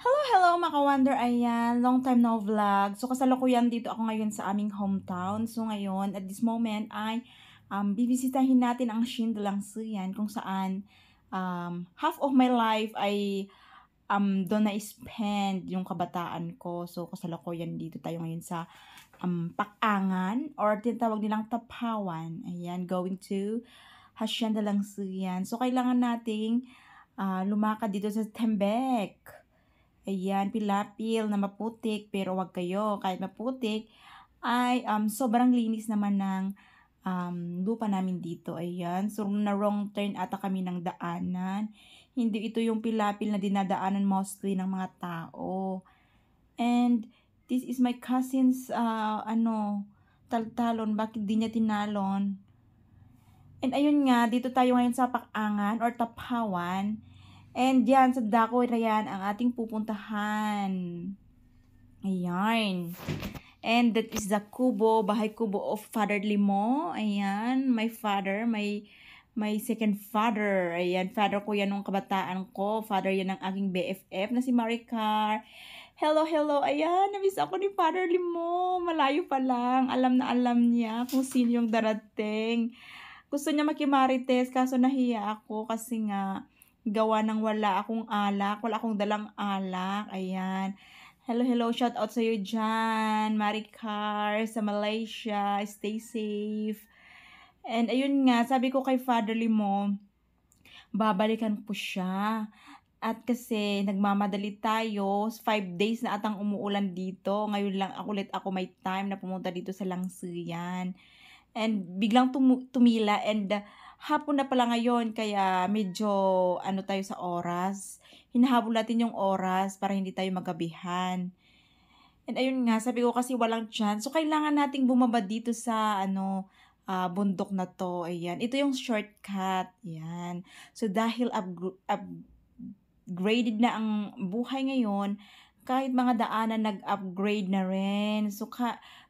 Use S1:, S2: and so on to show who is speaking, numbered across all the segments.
S1: Hello, hello mga ka-wonder, ayan, long time no vlog. So kasalukuyan dito ako ngayon sa aming hometown. So ngayon, at this moment ay bibisitahin natin ang Shindalang-Sian kung saan half of my life ay doon na-spend yung kabataan ko. So kasalukuyan dito tayo ngayon sa Pakangan or tinatawag nilang Tapawan. Ayan, going to Shindalang-Sian. So kailangan nating lumakad dito sa Tembek. Ayan, pilapil na maputik, pero wag kayo, kahit maputik, ay sobrang linis naman ng lupa namin dito. Ayan, so na wrong turn ata kami ng daanan. Hindi ito yung pilapil na dinadaanan mostly ng mga tao. And this is my cousin's, taltalon, bakit di niya tinalon? And ayun nga, dito tayo ngayon sa Pakangan or Tapawan. And yan, sa dako na yan ang ating pupuntahan. Ayan. And that is the kubo, bahay kubo of Father Limo. Ayan, my father, my second father. Ayan, father ko yan nung kabataan ko. Father yan ng aking BFF na si Maricar. Hello, hello. Ayan, namiss ako ni Father Limo. Malayo pa lang. Alam na alam niya kung sino yung darating. Gusto niya makimarites, kaso nahiya ako kasi nga gawa ng wala akong alak, wala akong dalang alak. Ayan. Hello, hello. Shout out sa iyo dyan. Maricar sa Malaysia. Stay safe. And ayun nga, sabi ko kay Father Limo, babalikan po siya. At kasi nagmamadali tayo, 5 days na atang umuulan dito. Ngayon lang ulit ako may time na pumunta dito sa Langsuyan. And biglang tumila and hapon na pala ngayon kaya medyo tayo sa oras. Hinahabol natin yung oras para hindi tayo magabihan. And ayun nga, sabi ko kasi walang chance. So kailangan nating bumaba dito sa bundok na to. Ayan. Ito yung shortcut. Ayan. So dahil upgraded na ang buhay ngayon, kahit mga daanan nag-upgrade na rin. So,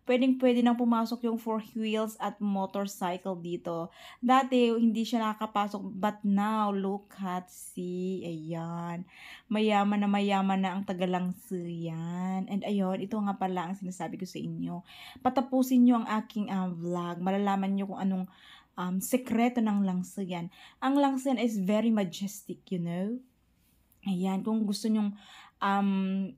S1: pwedeng-pwede nang pumasok yung 4 wheels at motorcycle dito. Dati, hindi siya nakakapasok. But now, look at see. Ayan. Mayaman na ang Tagalangsuyan. And ayun, ito nga pala ang sinasabi ko sa inyo. Patapusin nyo ang aking vlog. Malalaman nyo kung anong sekreto ng Langsuyan. Ang Langsuyan is very majestic, you know. Ayan, kung gusto nyong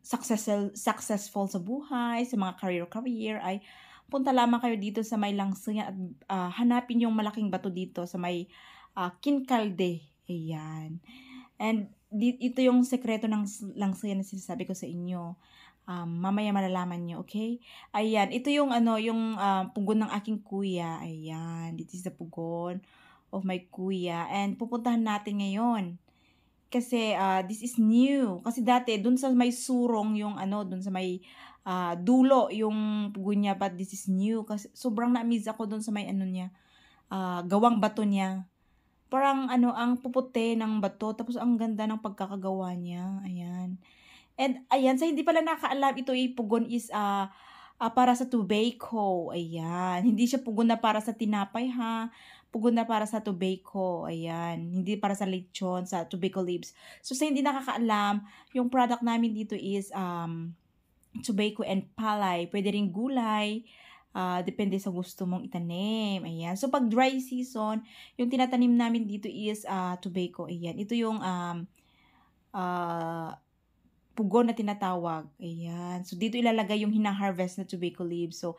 S1: successful sa buhay, sa mga career, ay punta lamang kayo dito sa may Langsuyan at hanapin yung malaking bato dito sa may Kincalde. Ayan. And ito yung sekreto ng Langsuyan na sinasabi ko sa inyo. Mamaya malalaman nyo, okay? Ayan, ito yung pugon ng aking kuya. Ayan, this is the pugon of my kuya. And pupuntahan natin ngayon. Kasi this is new. Kasi dati dun sa may surong yung dun sa may dulo yung pugon niya, but this is new kasi sobrang na-amaze ako dun sa may niya, gawang bato niya. Parang ang puputi ng bato tapos ang ganda ng pagkakagawa niya. Ayan. And ayan, sa hindi pala nakaalam, ito ay pugon is para sa tobacco. Ayan. Hindi siya pugon na para sa tinapay ha. Pugon na para sa tobacco. Ayan. Hindi para sa lechon, sa tobacco leaves. So sa hindi nakakaalam, yung product namin dito is tobacco and palay. Pwede ring gulay. Depende sa gusto mong itanim. Ayan. So pag dry season, yung tinatanim namin dito is tobacco. Ayan. Ito yung pugon na tinatawag. Ayan. So, dito ilalagay yung hina-harvest na tobacco leaves. So,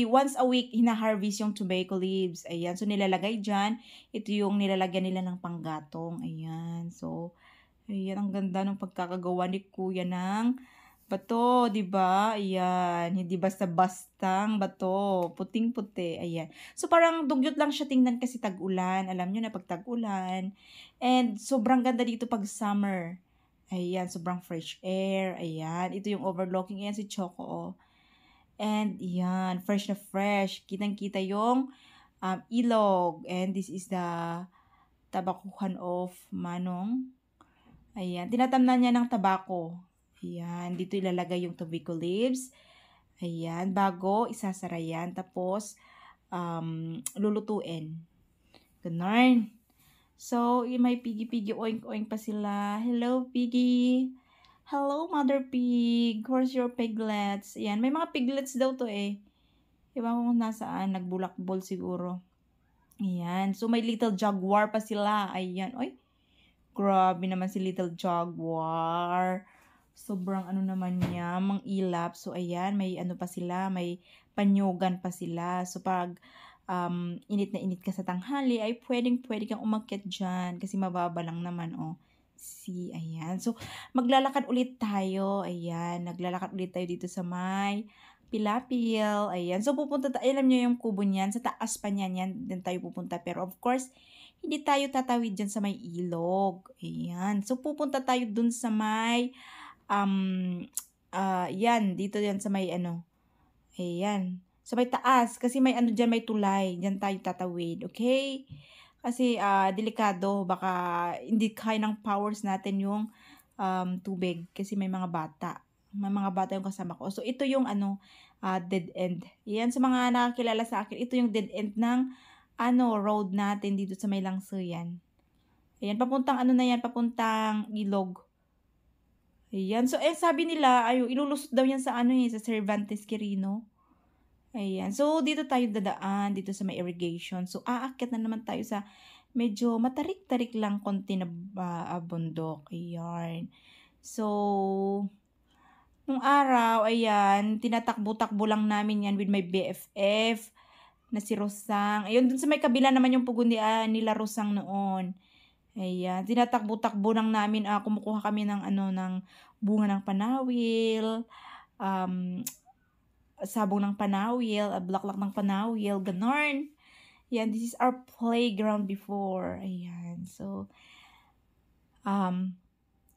S1: once a week, hina-harvest yung tobacco leaves. Ayan. So, nilalagay dyan. Ito yung nilalagyan nila ng panggatong. Ayan. So, ayan. Ang ganda ng pagkakagawa ni Kuya ng bato, di ba? Ayan. Hindi basta-bastang bato. Puting-puti. Ayan. So, parang dugyot lang siya tingnan kasi tag-ulan. Alam nyo na pag tag-ulan. And, sobrang ganda dito pag summer. Ayan, sobrang fresh air. Ayan, ito yung overlooking. Ayan si Choco. Oh. And ayan, fresh na fresh. Kitang-kita yung ilog. And this is the tabakuhan of Manong. Ayan, tinatamnan niya ng tabako. Ayan, dito ilalagay yung tobacco leaves. Ayan, bago isasara yan. Tapos, lulutuin. Ganon. So, may pigi-pigi, oink-oink pa sila. Hello, pigi. Hello, Mother Pig. Where's your piglets? Ayan, may mga piglets daw to eh. Ewan ko kung nasaan, nagbulakbol siguro. Ayan, so may little jaguar pa sila. Ayan, oy, grabe naman si little jaguar. Sobrang ano naman niya, mang ilap. So, ayan, may ano pa sila, may panyugan pa sila. So, pag init na init ka sa tanghali, ay pwedeng-pwede kang umakyat dyan. Kasi mababa lang naman, oh. See, ayan. So, maglalakad ulit tayo. Ayan, naglalakad ulit tayo dito sa may Pilapil. Ayan. So, pupunta tayo, alam nyo yung kubo niyan, sa taas pa niyan, yan, din tayo pupunta. Pero, of course, hindi tayo tatawid dyan sa may ilog. Ayan. So, pupunta tayo dun sa may, yan, dito yan sa may ano, ayan. Sa may taas, kasi may ano dyan, may tulay. Dyan tayo tatawid, okay? Kasi, delikado, baka hindi kaya ng powers natin yung tubig. Kasi may mga bata. May mga bata yung kasama ko. So, ito yung ano, dead end. Yan, sa mga nakakilala sa akin, ito yung dead end ng ano, road natin dito sa may Langsoyan. Ayan, papuntang ano na yan, papuntang ilog. Ayan, so sabi nila, ay, ilulusot daw yan sa ano sa Cervantes Quirino. Ayan, so dito tayo dadaan, dito sa may irrigation. So, aakyat na naman tayo sa medyo matarik-tarik lang konti na bundok. Ayan. So, nung araw, ayan, tinatakbo-takbo lang namin yan with my BFF na si Rosang. Ayun, dun sa may kabila naman yung pugundi nila Rosang noon. Ayan, tinatakbo-takbo lang namin, kumukuha kami ng ano, ng bunga ng panawil, sabong ng panawil, bulaklak ng panawil, ganon. Yan, this is our playground before. Ayan, so,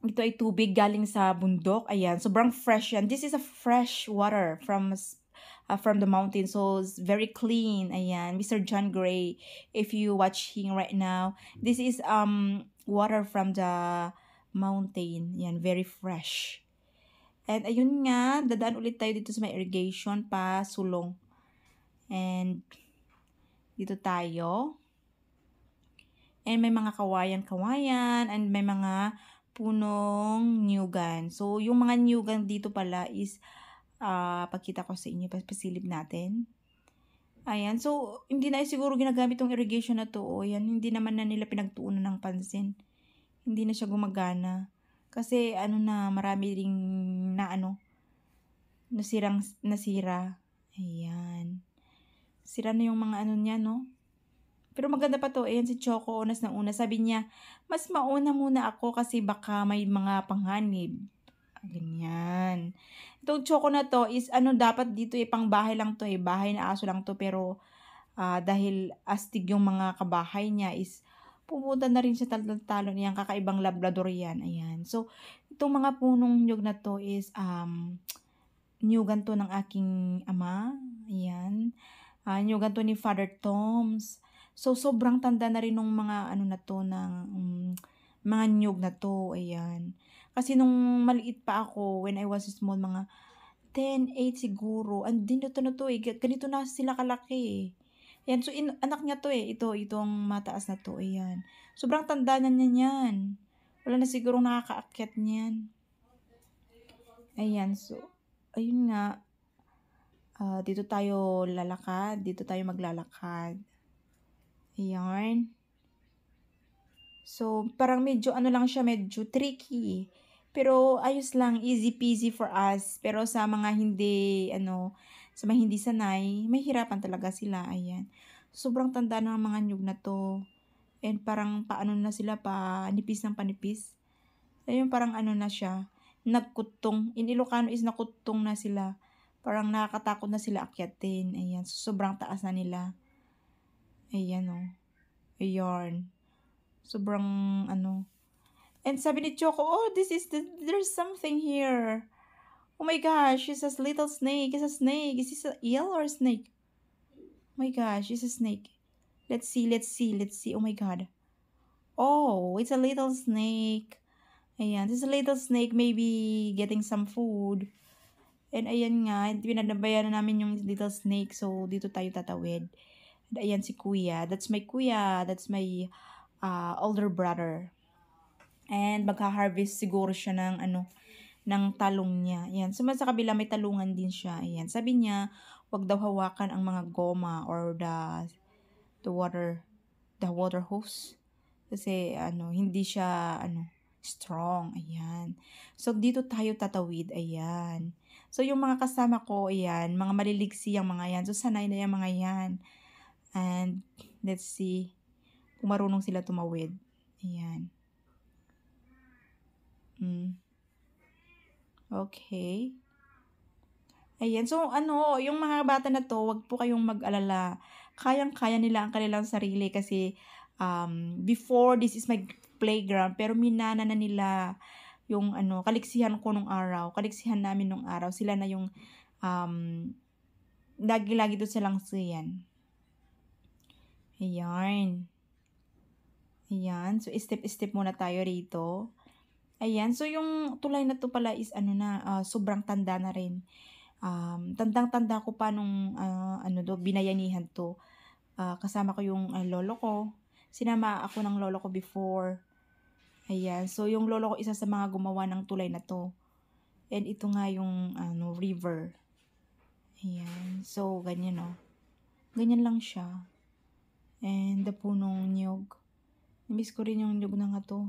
S1: ito ay tubig galing sa bundok. Ayan, sobrang fresh yan. This is a fresh water from the mountain. So, it's very clean. Ayan, Mr. John Gray, if you watching right now, this is water from the mountain. Yan, very fresh. And ayun nga, dadaan ulit tayo dito sa may irrigation pa, sulong. And dito tayo. And may mga kawayan-kawayan and may mga punong nyugan. So, yung mga nyugan dito pala is, pagkita ko sa inyo, pasilip natin. Ayan. So, hindi na siguro ginagamit tong irrigation na to. O, yan, hindi naman na nila pinagtuunan ng pansin. Hindi na siya gumagana. Kasi, ano na, marami ring na, nasira. Ayan. Sira na yung mga ano niya, no? Pero maganda pa to. Ayan si Choco, unas na una. Sabi niya, mas mauna muna ako kasi baka may mga panghanib. Ganyan. Itong Choco na to is, dapat dito pang bahay lang to bahay na aso lang to. Pero, dahil astig yung mga kabahay niya is, pupunta na rin siya talo niyang kakaibang labrador yan. Ayan. So, itong mga punong nyug na to is, nyugan to ng aking ama. Ayan. Nyugan to ni Father Toms. So, sobrang tanda na rin nung mga na to, ng mga nyug na to. Ayan. Kasi nung maliit pa ako, when I was small, mga 10, 8 siguro. And din ito na to ganito na sila kalaki Ayan, so anak niya to itong mataas na to, ayan. Sobrang tanda na niya yan. Wala na sigurong nakakaakyat niyan. Ayan, so, ayun nga. Dito tayo lalakad, dito tayo maglalakad. Ayan. So, parang medyo lang siya, medyo tricky. Pero ayos lang, easy peasy for us. Pero sa mga hindi, sa mga hindi sanay, may hirapan talaga sila. Ayan. Sobrang tanda ng mga nyug na to. And parang paano na sila, panipis ng panipis. Ayun, parang na siya. Nagkutong. In Ilocano is nakutong na sila. Parang nakakatakot na sila akyatin. Ayan. So, sobrang taas na nila. Ayan, oh. Ayan. Sobrang, And sabi ni Choco, there's something here. Oh my gosh, it's a little snake. It's a snake. Is this an eel or a snake? Oh my gosh, it's a snake. Let's see. Oh my god. Oh, it's a little snake. Ayan, this is a little snake maybe getting some food. And ayan nga, pinanabayan na namin yung little snake. So, dito tayo tatawid. And ayan si kuya. That's my kuya. That's my older brother. And magha-harvest siguro siya ng ng talong niya. Ayan. So, sa kabila may talungan din siya. Ayan. Sabi niya, wag daw hawakan ang mga goma or the water hose. Kasi, hindi siya, strong. Ayan. So, dito tayo tatawid. Ayan. So, yung mga kasama ko, ayan, mga maliliksi ang mga yan. So, sanay na yung mga yan. And, let's see kung marunong sila tumawid. Ayan. Okay. Ayan. So, yung mga bata na to, wag po kayong mag-alala. Kayang-kaya nila ang kanilang sarili kasi before, this is my playground, pero minana na nila yung kaliksihan ko nung araw. Kaliksihan namin nung araw. Sila na yung lagi-lagi doon sa langsiyan. Ayan. Ayan. So, step-step muna tayo rito. Ayan. So, yung tulay na to pala is sobrang tanda na rin. Tandang-tanda ko pa nung binayanihan to. Kasama ko yung lolo ko. Sinama ako ng lolo ko before. Ayan. So, yung lolo ko isa sa mga gumawa ng tulay na to. And ito nga yung river. Ayan. So, ganyan Ganyan lang siya. And the punong niyog. Namiss ko rin yung niyog na nga to.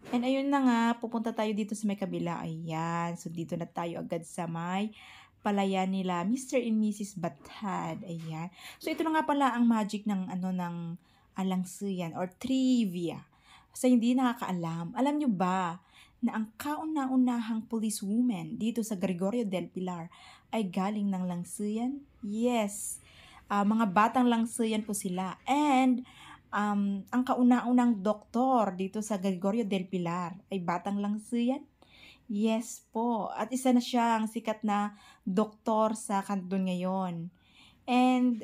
S1: And ayun na nga, pupunta tayo dito sa may kabila. Ayan. So, dito na tayo agad sa may palayan nila, Mr. and Mrs. Batad. Ayan. So, ito na nga pala ang magic ng langsiyan or trivia. Sa hindi nakakaalam, alam nyo ba na ang kauna-unahang policewoman dito sa Gregorio del Pilar ay galing ng langsiyan? Yes. Mga batang langsiyan po sila. And ang kauna-unang doktor dito sa Gregorio del Pilar ay batang langsiyan? Yes po. At isa na siyang sikat na doktor sa kanton ngayon. And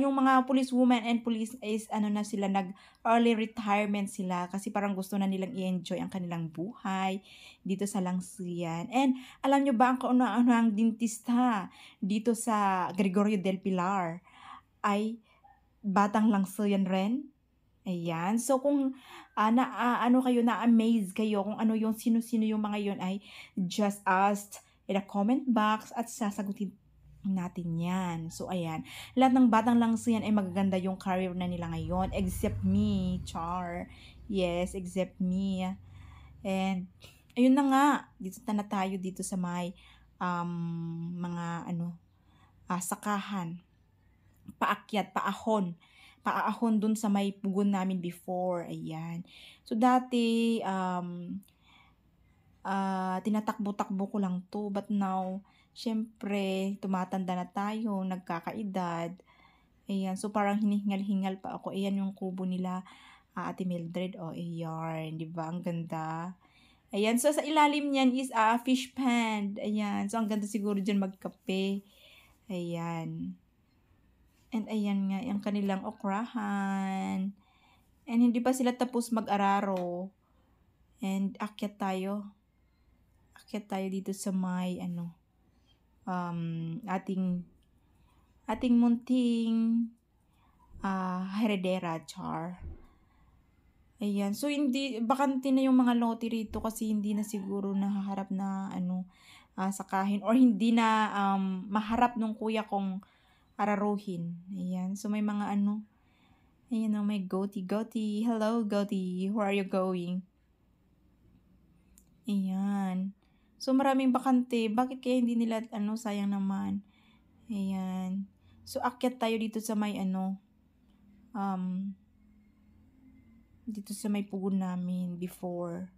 S1: yung mga policewoman and police is na sila, nag-early retirement sila kasi parang gusto na nilang i-enjoy ang kanilang buhay dito sa langsiyan. And alam nyo ba ang kauna-unahang dentista dito sa Gregorio del Pilar ay batang langsiyan rin? Ayan. So, kung na-amaze kayo kung ano yung sino-sino yung mga yun, ay just ask in a comment box at sasagutin natin yan. So, ayan. Lahat ng batang langsiyan ay magaganda yung career na nila ngayon except me, Char. Yes, except me. And, ayun na nga. Dito na tayo dito sa may mga sakahan. Paakyat, paahon dun sa may pugon namin before. Ayan. So, dati, tinatakbo-takbo ko lang to. But now, syempre, tumatanda na tayo, nagkakaedad. Ayan. So, parang hinihingal-hingal pa ako. Ayan yung kubo nila, Ate Mildred. Ayan. Diba? Ang ganda. Ayan. So, sa ilalim niyan is fish pond. Ayan. So, ang ganda siguro dyan magkape. Ayan. And ayan nga, yung kanilang okrahan. And hindi pa sila tapos mag-araro. And akyat tayo. Akyat tayo dito sa may, ating munting heredera, Char. Ayan. So, bakante na yung mga lote rito kasi hindi na siguro nahaharap na, sakahin. Or hindi na maharap nung kuya kong araruhin. Ayan. So, may mga ayan may goatee. Hello, goatee. Where are you going? Ayan. So, maraming bakante. Bakit kaya hindi nila, sayang naman. Ayan. So, akyat tayo dito sa may, dito sa may pugon namin before.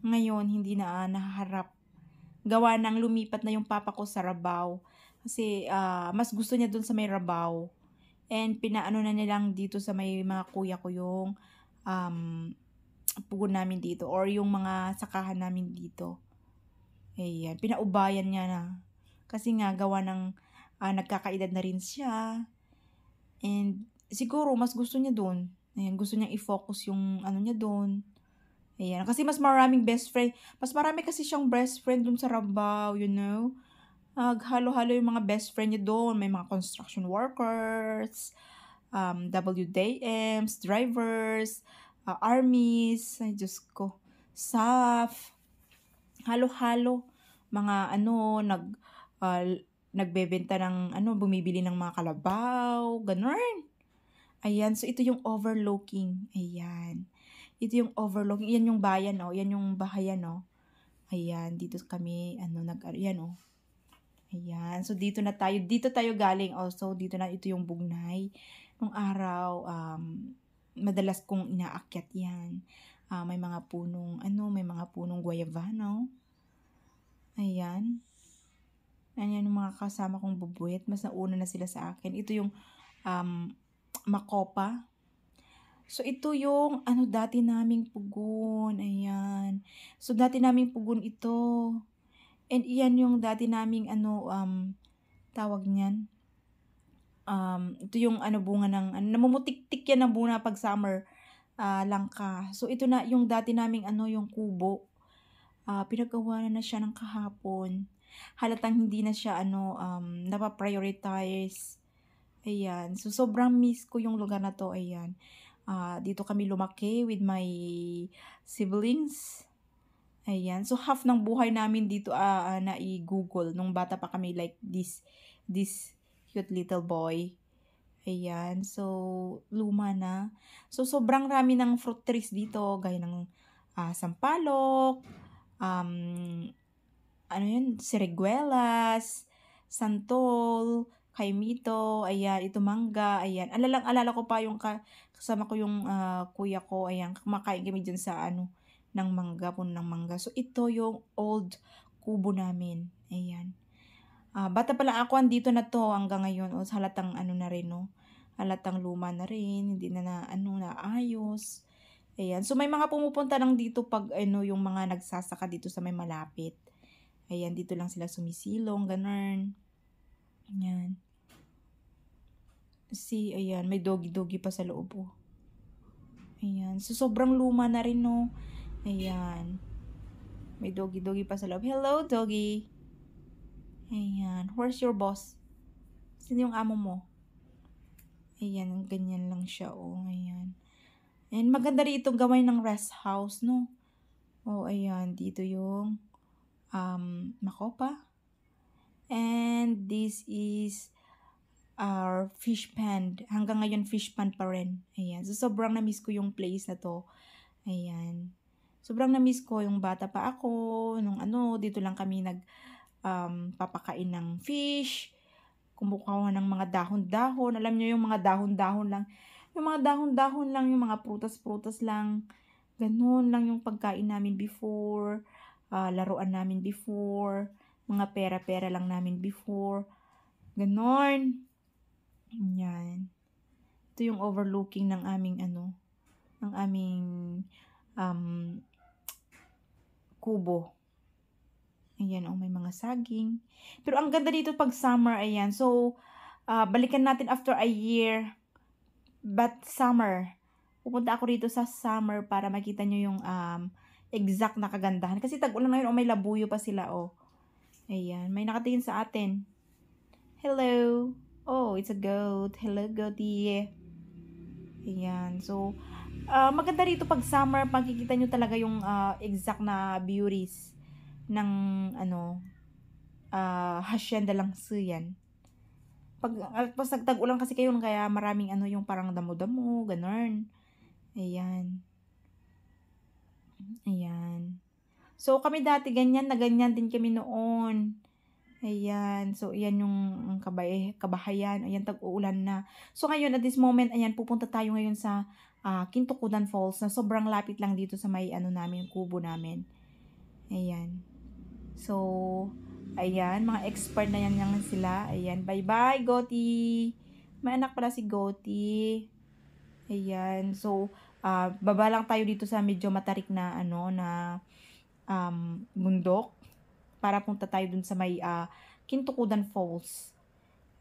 S1: Ngayon, hindi na nahaharap. Gawa ng lumipat na yung papa ko sa Rabaw. Kasi, mas gusto niya dun sa may Rabaw. And, pinaano na nilang dito sa may mga kuya ko yung, pugon namin dito. Or yung mga sakahan namin dito. Ayan. Pinaubayan niya na. Kasi nga, gawa ng, nagkakaedad na rin siya. And, siguro, mas gusto niya dun. Ayan. Gusto niya i-focus yung, niya dun. Ayan. Kasi mas maraming best friend. Mas marami kasi siyang best friend dun sa Rabaw, you know. Halo-halo yung mga best friend niya doon. May mga construction workers, WDMs, drivers, armies, ay Diyos ko, SAF. halo-halo. Mga ano, ah, nagbebenta ng ano, bumibili ng mga kalabaw, gano'n. Ayan, so ito yung overlooking. Ayan. Ito yung overlooking. Yan yung bayan, oh. Yan yung bahayan, oh. Ayan, dito kami, ano, yan, oh. Ayan, so dito na tayo. Dito tayo galing also. Dito na, ito yung Bugnay. Nung araw, madalas kong inaakyat yan. May mga punong, ano, may mga punong guayabano. Ayan. Ayan yung mga kasama kong bubuwit. Mas nauna na sila sa akin. Ito yung Makopa. So, ito yung ano dati naming pugon. Ayan. So, dati naming pugon ito. And iyan yung dati naming ano, tawag niyan. Ito yung ano bunga ng, ano, namumutik-tik yan ng bunga pag summer. Langka. So, ito na yung dati naming ano, yung kubo. Pinagawa na siya ng kahapon. Halatang hindi na siya ano, napaprioritize. Ayan. So, sobrang miss ko yung lugar na to. Ayan. Dito kami lumaki with my siblings. Ayan. So, half ng buhay namin dito na i-google. Nung bata pa kami like this cute little boy. Ayan. So, luma na. So, sobrang rami ng fruit trees dito. Gaya ng sampalok, ano yun, siriguelas, santol, kaimito, ayan, ito mangga, ayan. Alala ko pa yung kasama ko yung kuya ko, ayan, kumakain kami dyan sa ano, ng mangga, puno ng mangga. So, ito yung old kubo namin, ayan. Bata pa lang ako, andito na to hanggang ngayon, o halatang ano na rin, no? Halatang luma na rin, hindi na ano, naayos. Ayan, so may mga pumupunta lang dito pag ano, yung mga nagsasaka dito sa may malapit. Ayan, dito lang sila sumisilong, ganun. Ayan. See, ayan, may doggy-doggy pa sa loob, oh. Ayan, so sobrang luma na rin, no. Ayan. May doggy-doggy pa sa loob. Hello, doggy. Ayan, where's your boss? Sino yung amo mo? Ayan, ganyan lang siya, oh. Ayan. And maganda rin itong gawin ng rest house, no. Oh, ayan, dito yung Makopa. And this is our fish pond. Hanggang ngayon, fish pond pa rin. Ayan. So, sobrang na-miss ko yung place na to. Ayan. Sobrang na-miss ko yung bata pa ako. Nung ano, dito lang kami papakain ng fish. Kumukuha ng mga dahon-dahon. Alam niyo yung mga dahon-dahon lang. Yung mga dahon-dahon lang, yung mga prutas-prutas lang. Ganun lang yung pagkain namin before. Laruan namin before. Mga pera-pera lang namin before. Ganon. Yan. Ito yung overlooking ng aming ano, ng aming kubo. Ayan, oh, may mga saging. Pero ang ganda dito pag summer, ayan. So, balikan natin after a year. But summer. Pupunta ako dito sa summer para makita nyo yung exact na kagandahan. Kasi tag-ulan ngayon, oh, may labuyo pa sila, oh. Ayan, may nakatingin sa atin. Hello. Oh, it's a goat. Hello, goatie. Ayan, so, maganda rito pag summer, makikita nyo talaga yung exact na beauties ng ano, hacienda lang yan. Pag nagtag-ulan kasi kayo, kaya maraming ano yung parang damo-damo, ganun. Ayan. Ayan. So, kami dati ganyan na ganyan din kami noon. Ayan. So, ayan yung kabahayan. Ayan, tag-uulan na. So, ngayon, at this moment, ayan, pupunta tayo ngayon sa Kintukudan Falls na sobrang lapit lang dito sa may ano namin, kubo namin. Ayan. So, ayan, mga expert na yan sila. Ayan, bye-bye, Goti. May anak pala si Goti. Ayan, so, baba lang tayo dito sa medyo matarik na, ano, na bundok. Para punta tayo dun sa may Kintukudan Falls.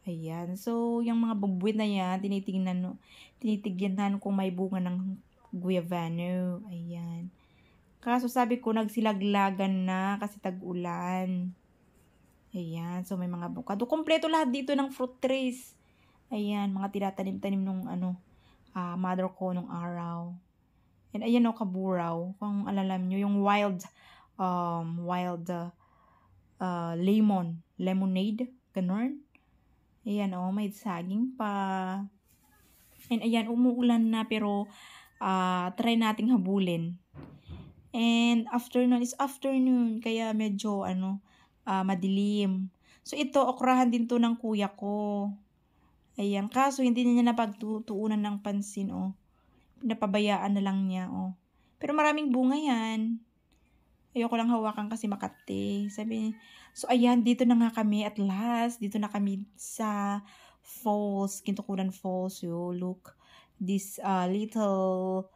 S1: Ayan, so, yung mga bubuwit na yan, tinitignan kung may bunga ng guayabano. Ayan. Kaso sabi ko, nagsilaglagan na kasi tag-ulan. Ayan. So, may mga bukado. Kompleto lahat dito ng fruit trees. Ayan. Mga tinatanim-tanim nung mother ko nung araw. And ayan o, kaburaw. Kung alam nyo, yung wild wild lemonade, ganun. Ayan, oh, may saging pa. And ayan, umuulan na pero try nating habulin. And afternoon is afternoon, kaya medyo madilim. So ito, okrahan din to ng kuya ko. Ayan, kaso hindi niya napagtutuunan ng pansin, oh. Pinapabayaan na lang niya, oh. Pero maraming bunga yan. Ayoko lang hawakan kasi makati. So ayan, dito na nga kami at last. Dito na kami sa falls, Kintukudan Falls. Yo, look, this little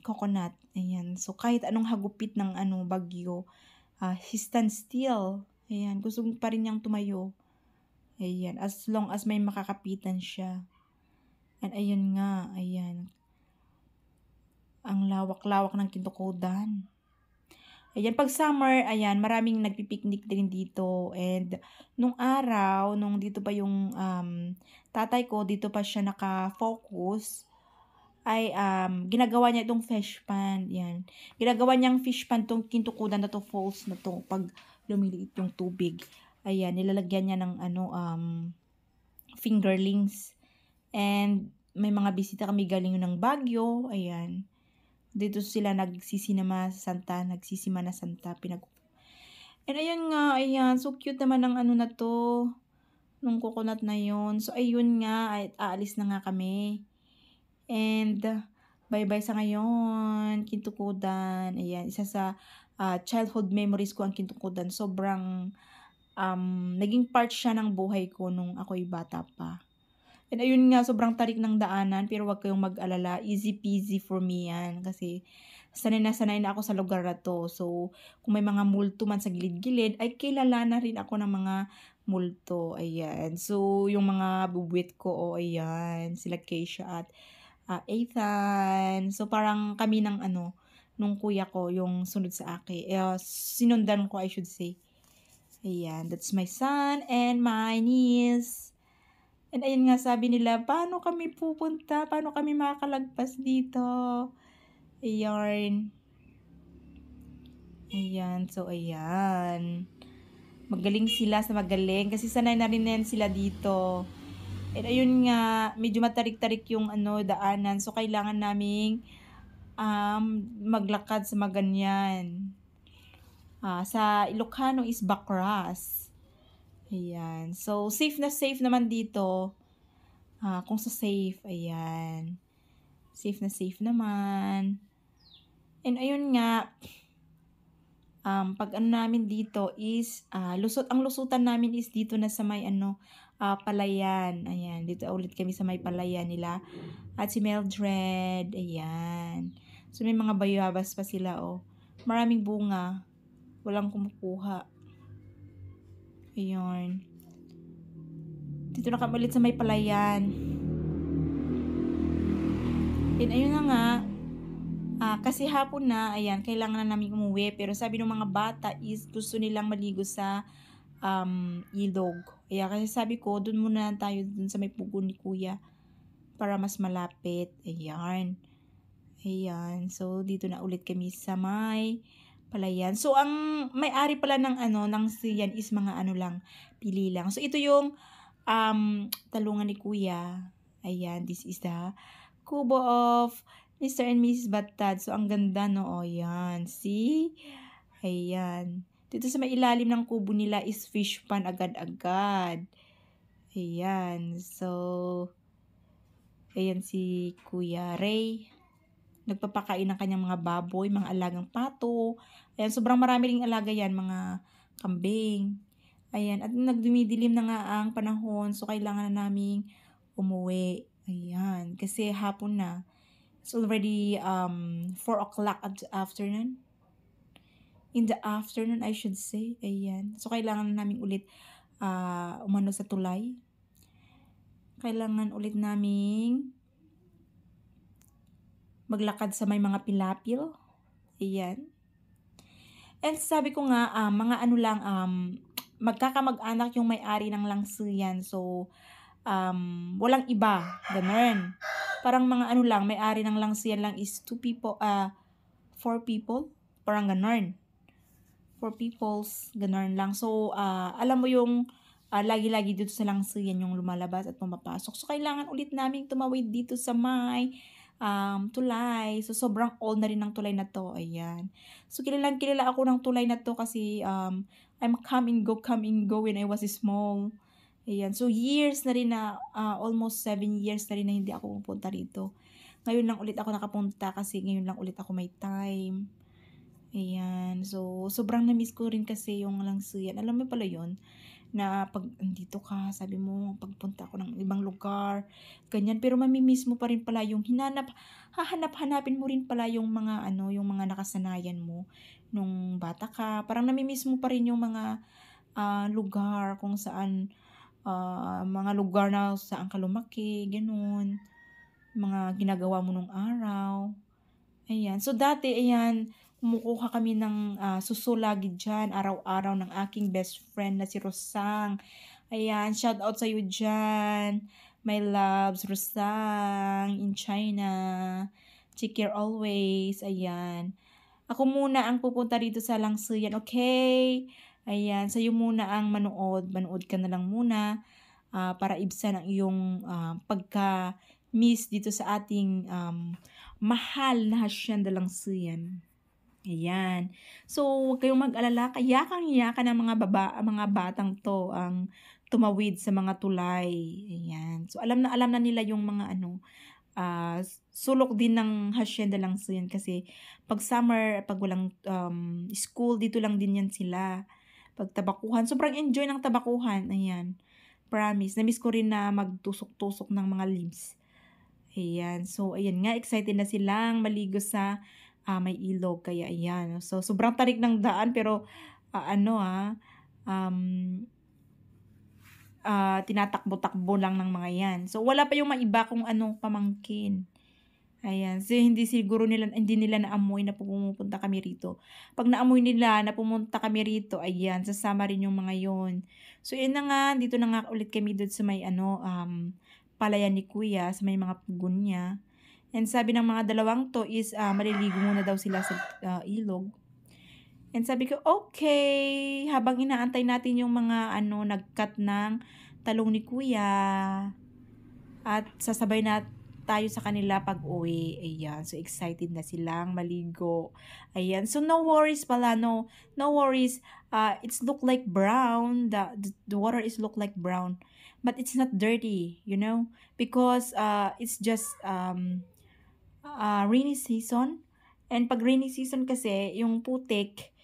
S1: coconut. Ayan, so kahit anong hagupit ng bagyo, he stands still. Ayan, gusto pa rin niyang tumayo. Ayan, as long as may makakapitan siya. And ayun nga, ayan. Ang lawak-lawak ng Kintukudan. Ayan, pag summer, ayan, maraming nagpipiknik din dito. And nung araw, nung dito pa yung tatay ko, dito pa siya naka-focus, ay ginagawa niya itong fish pan. Yan. Ginagawa niyang fish pan tong Kintukudan na to, falls na to, pag lumiliit yung tubig. Ayan, nilalagyan niya ng fingerlings. And may mga bisita kami galing ng Baguio. Ayan. Dito sila nagsisima na Santa. And ayun nga, ayan, so cute naman ng na to, nung coconut na yun. So ayun nga, ay aalis na nga kami. And bye-bye sa ngayon, Kintukudan. Ayan, isa sa childhood memories ko ang Kintukudan. Sobrang naging part siya ng buhay ko nung ako'y bata pa. And ayun nga, sobrang tarik ng daanan, pero wag kayong mag-alala, easy peasy for me yan, kasi sanay na ako sa lugar na to. So, kung may mga multo man sa gilid-gilid, ay kilala na rin ako ng mga multo. Ayan. So, yung mga buwit ko, ayan, sila Keisha at Ethan. So, parang kami ng nung kuya ko, yung sunod sa akin. Sinundan ko, I should say. Ayan, that's my son and my niece. And ayun nga, sabi nila, paano kami pupunta? Paano kami makakalagpas dito? Ayan. Ayan, so ayan. Magaling sila sa magaling. Kasi sanay na rin yan sila dito. And ayun nga, medyo matarik-tarik yung daanan. So kailangan naming maglakad sa maganyan. Sa Ilocano is Bacras. Ayan. So, safe naman dito. Kung sa safe, ayan. Safe naman. And ayun nga, pag namin dito is, ang lusutan namin is dito na sa may Palayan. Ayan, dito ulit kami sa may Palayan nila. At si Mildred, ayan. So, may mga bayabas pa sila, oh. Maraming bunga. Walang kumukuha. Ayun. Dito na kami ulit sa may Palayan. And ayun na nga. Kasi hapon na, ayan, kailangan na namin umuwi. Pero sabi ng mga bata is gusto nilang maligo sa ilog. Kaya kasi sabi ko, dun muna tayo dun sa may pugo ni kuya. Para mas malapit. Ayan. Ayan. So, dito na ulit kami sa may Palayan. So, ang may-ari pala ng ng siyan is mga lang, pili lang. So, ito yung talungan ni kuya. Ayan, this is the kubo of Mr. and Mrs. Batad. So, ang ganda, no? O, ayan. See? Ayan. Dito sa may ilalim ng kubo nila is fish pan agad-agad. Ayan. So, ayan si Kuya Ray. Nagpapakain ng kanyang mga baboy, mga alagang pato. Ayan, sobrang marami ring alaga yan, mga kambing. Ayan, at nagdumidilim na nga ang panahon, so kailangan na naming umuwi. Ayan, kasi hapon na. It's already 4 o'clock at afternoon. In the afternoon, I should say. Ayan, so kailangan na namin ulit umano sa tulay. Kailangan ulit naming maglakad sa may mga pilapil. Ayan. And sabi ko nga, mga magkakamag-anak yung may-ari ng langsuyan. So, walang iba. Ganun. Parang mga may-ari ng langsuyan lang is 2 people, 4 people. Parang ganun. for peoples, ganun lang. So, alam mo yung lagi-lagi dito sa Langsuyan yung lumalabas at pumapasok. So, kailangan ulit naming tumawid dito sa may tulay. So, sobrang old na rin ng tulay na to. Ayan. So, kilalang kilala ako ng tulay na to kasi I'm come and go when I was small. Ayan. So, years na rin na, almost 7 years na rin na hindi ako pupunta rito. Ngayon lang ulit ako nakapunta kasi ngayon lang ulit ako may time. Ayan. So, sobrang na-miss ko rin kasi yung Langsuyan. Alam mo pala yun, na pag andito ka, sabi mo, pagpunta ako ng ibang lugar, ganyan. Pero mamimiss mo pa rin pala yung hahanap-hanapin mo rin pala yung mga, yung mga nakasanayan mo nung bata ka. Parang namimiss mo pa rin yung mga lugar kung saan, mga lugar na saan ka lumaki, ganun. Mga ginagawa mo nung araw. Ayan. So, dati, ayan, kumukuha kami ng susulagi dyan, araw-araw ng aking best friend na si Rosang. Ayan, shout out sa'yo dyan. My loves, Rosang, in China. Take care always. Ayan. Ako muna ang pupunta dito sa Langsuyan, okay? Ayan, sa'yo muna ang manood. Manood ka na lang muna para ibsan ang iyong pagka-miss dito sa ating mahal na Hacienda Langsuyan. Ayan. So, huwag kayong mag-alala. Yakang-yakan ng mga batang to ang tumawid sa mga tulay. Ayan. So, alam na nila yung mga sulok din ng Hacienda Langsuyan kasi pag summer, pag walang school, dito lang din yan sila. Pag tabakuhan, sobrang enjoy ng tabakuhan. Ayan. Promise. Na-miss ko rin na magtusok-tusok ng mga leaves. Ayan. So, ayan nga. Excited na silang maligo sa may ilog. Kaya, ayan. So, sobrang tarik ng daan. Pero, tinatakbo-takbo lang ng mga yan. So, wala pa yung maiba kung pamangkin. Ayan. So, hindi nila naamoy na pumupunta kami rito. Pag naamoy nila na pumunta kami rito, ayan, sasama rin yung mga yon. So, yun na nga. Dito na nga ulit kami doon sa may palayan ni Kuya, sa may mga pugon niya. And sabi ng mga dalawang to is maliligo muna daw sila sa ilog. And sabi ko, okay, habang inaantay natin yung mga nag-cut ng talong ni Kuya. At sasabay na tayo sa kanila pag uwi. Ayan, so excited na silang maligo. Ayan, so no worries pala, no worries. It's look like brown, the water is look like brown. But it's not dirty, because it's just rainy season. And pag rainy season kasi, yung putik,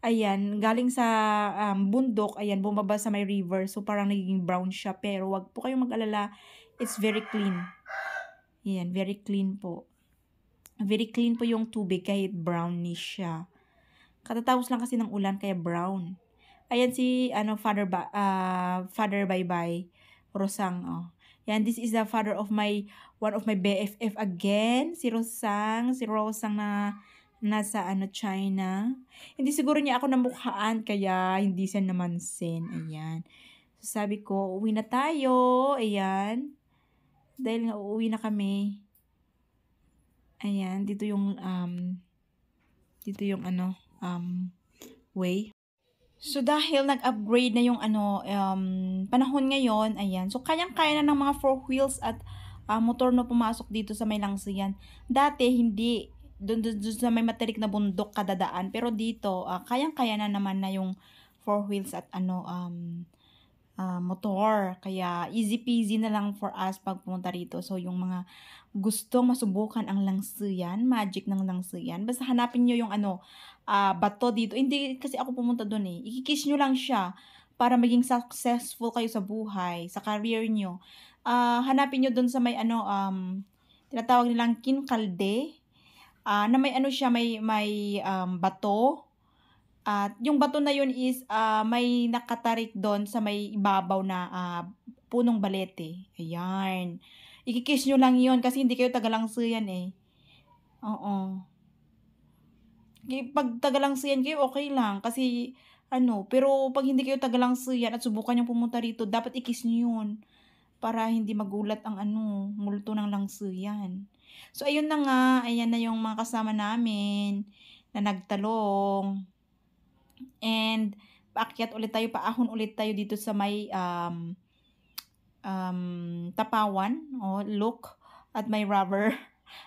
S1: ayan, galing sa bundok, ayan, bumaba sa may river. So, parang nagiging brown siya. Pero, wag po kayong mag-alala. It's very clean. Ayan, very clean po. Very clean po yung tubig kahit brownish siya. Katatapos lang kasi ng ulan, kaya brown. Ayan si, Father Bye-Bye, Rosang, oh. Yan, this is the father of one of my BFF again, si Rosang na nasa China. Hindi siguro niya ako namukhaan, kaya hindi siya namansin. Ayan. So, sabi ko, uwi na tayo. Ayan. Dahil nga uuwi na kami. Ayan, dito yung way. So, dahil nag-upgrade na yung panahon ngayon, ayan. So, kayang-kaya na ng mga 4 wheels at motor na pumasok dito sa may Langsuyan. Dati, hindi. Doon sa may materik na bundok kadadaan. Pero dito, kayang-kaya na naman na yung 4 wheels at motor. Kaya, easy peasy na lang for us pag pumunta rito. So, yung mga gustong masubukan ang Langsuyan, magic ng Langsuyan, basta hanapin nyo yung bato dito. Hindi kasi ako pumunta doon eh. Ikikiss nyo lang siya para maging successful kayo sa buhay, sa career nyo. Hanapin nyo doon sa may tinatawag nilang kinkalde, na may siya, may bato. At yung bato na yun is may nakatarik doon sa may ibabaw na punong balete. Ayan. Ikikiss nyo lang yun kasi hindi kayo taga-Langsuyan eh. Oo. Pag taga-Langsuyan kayo, okay lang. Kasi, pero pag hindi kayo taga-Langsuyan at subukan yung pumunta rito, dapat i-kiss nyo yun. Para hindi magulat ang multo ng Langsuyan. So, ayun na nga. Ayan na yung mga kasama namin na nagtalong. And paakyat ulit tayo, paahon ulit tayo dito sa may tapawan. Oh, look at my rubber.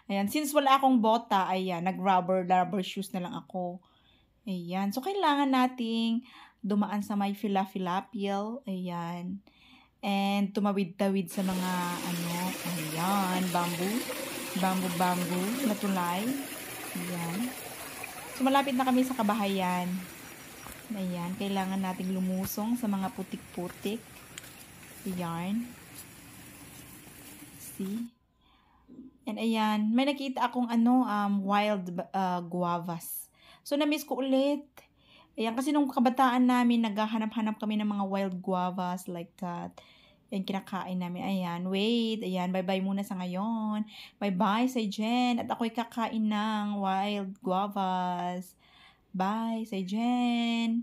S1: Ayan, since wala akong bota, ayan, nag-rubber shoes na lang ako. Ayan, so kailangan nating dumaan sa may fila-filapil. Ayan. And tumawid-tawid sa mga ayan, bamboo na tulay. Ayan. So malapit na kami sa kabahayan. Ayan, kailangan nating lumusong sa mga putik-putik. Ayan. See? And ayan, may nakita akong wild guavas. So na-miss ko ulit. Ayan, kasi nung kabataan namin, naghahanap-hanap kami ng mga wild guavas like that. Ayan, kinakain namin. Ayan, wait. Ayan, bye-bye muna sa ngayon. Bye-bye sa Jen. At ako'y kakain ng wild guavas. Bye sa Jen.